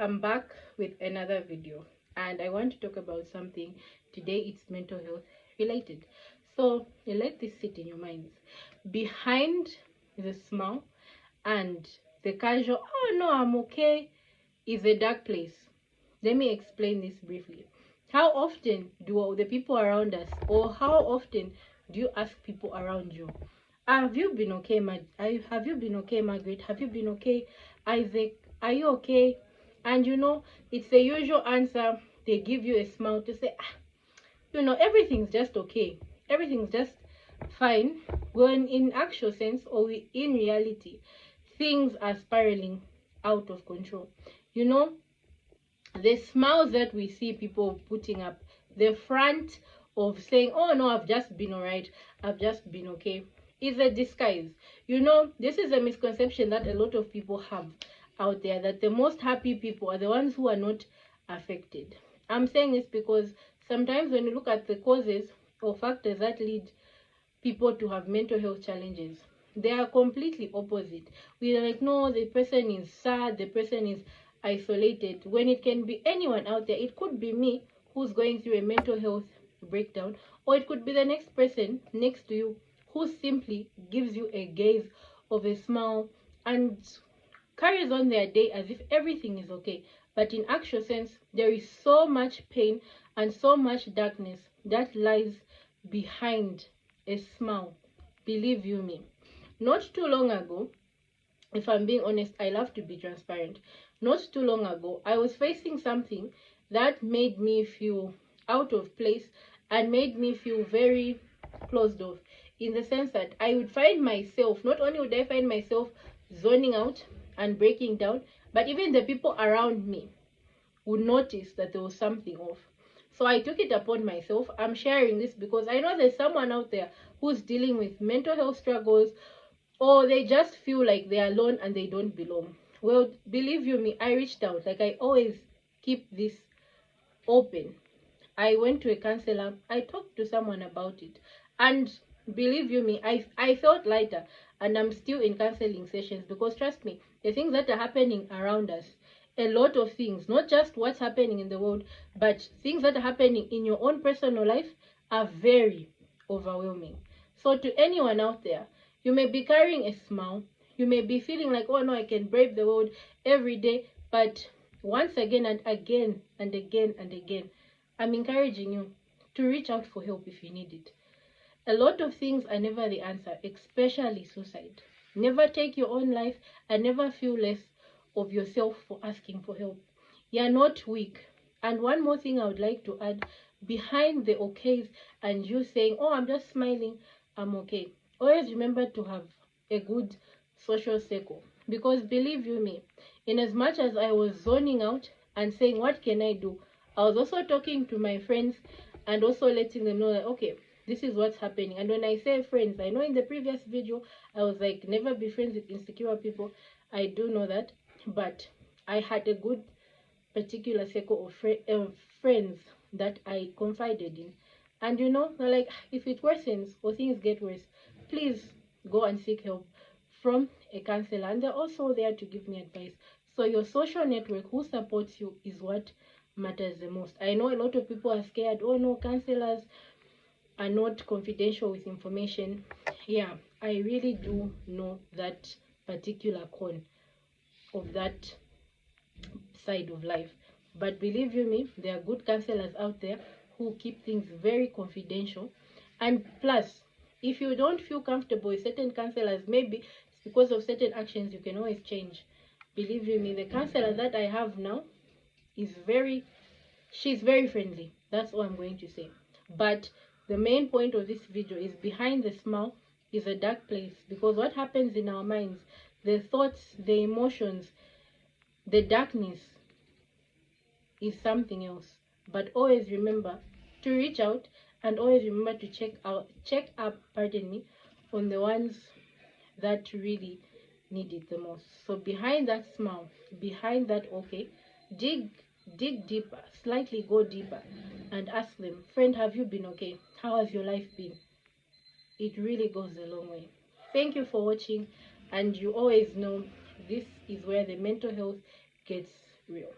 I'm back with another video, and I want to talk about something today. It's mental health related. So let this sit in your minds. Behind the smile and the casual, oh no, I'm okay, is a dark place. Let me explain this briefly. How often do the people around us, or how often do you ask people around you, have you been okay, have you been okay, Margaret? Have you been okay, Isaac? Are you okay? And it's the usual answer. They give you a smile to say, everything's just okay. Everything's just fine. When in actual sense, or in reality, things are spiraling out of control. The smiles that we see people putting up, the front of saying, oh no, I've just been all right, I've just been okay, is a disguise. This is a misconception that a lot of people have out there, that the most happy people are the ones who are not affected. I'm saying this because sometimes when you look at the causes or factors that lead people to have mental health challenges, they are completely opposite. We are like, no, the person is sad, the person is isolated, when it can be anyone out there. It could be me who's going through a mental health breakdown, or it could be the next person next to you who simply gives you a gaze of a smile and carries on their day as if everything is okay. But in actual sense, there is so much pain and so much darkness that lies behind a smile. Believe you me. Not too long ago, if I'm being honest, I love to be transparent. Not too long ago, I was facing something that made me feel out of place and made me feel very closed off, in the sense that I would find myself, not only would I find myself zoning out and breaking down, but even the people around me would notice that there was something off. So I took it upon myself. I'm sharing this because I know there's someone out there who's dealing with mental health struggles, or they just feel like they're alone and they don't belong. Well, believe you me, I reached out. Like, I always keep this open. I went to a counselor. I talked to someone about it, and believe you me, I felt lighter. And I'm still in counseling sessions because, trust me, the things that are happening around us, a lot of things, not just what's happening in the world, but things that are happening in your own personal life, are very overwhelming. So to anyone out there, you may be carrying a smile, you may be feeling like, oh no, I can brave the world every day, but once again and again and again and again, I'm encouraging you to reach out for help if you need it. A lot of things are never the answer, especially suicide. Never take your own life, and never feel less of yourself for asking for help. You're not weak. And one more thing I would like to add, behind the okays and you saying, oh, I'm just smiling, I'm okay, always remember to have a good social circle. Because believe you me, in as much as I was zoning out and saying, what can I do, I was also talking to my friends and also letting them know that, okay, this is what's happening. And when I say friends, I know in the previous video I was like, never be friends with insecure people. I do know that, but I had a good particular circle of friends that I confided in. And they're like, if it worsens or things get worse, please go and seek help from a counselor. And they're also there to give me advice. So your social network who supports you is what matters the most. I know a lot of people are scared. Oh no, counselors are not confidential with information. Yeah, I really do know that particular con of that side of life. But believe you me, there are good counselors out there who keep things very confidential. And plus, if you don't feel comfortable with certain counselors, maybe it's because of certain actions, you can always change. Believe you me, the counselor that I have now is she's very friendly. That's all I'm going to say. But the main point of this video is, behind the smile is a dark place, because what happens in our minds, the thoughts, the emotions, the darkness is something else. But always remember to reach out, and always remember to check up, pardon me, on the ones that really need it the most. So behind that smile, behind that okay, dig deeper, slightly go deeper, and ask them, friend, have you been okay? How has your life been? It really goes a long way. Thank you for watching, and you always know this is where the mental health gets real.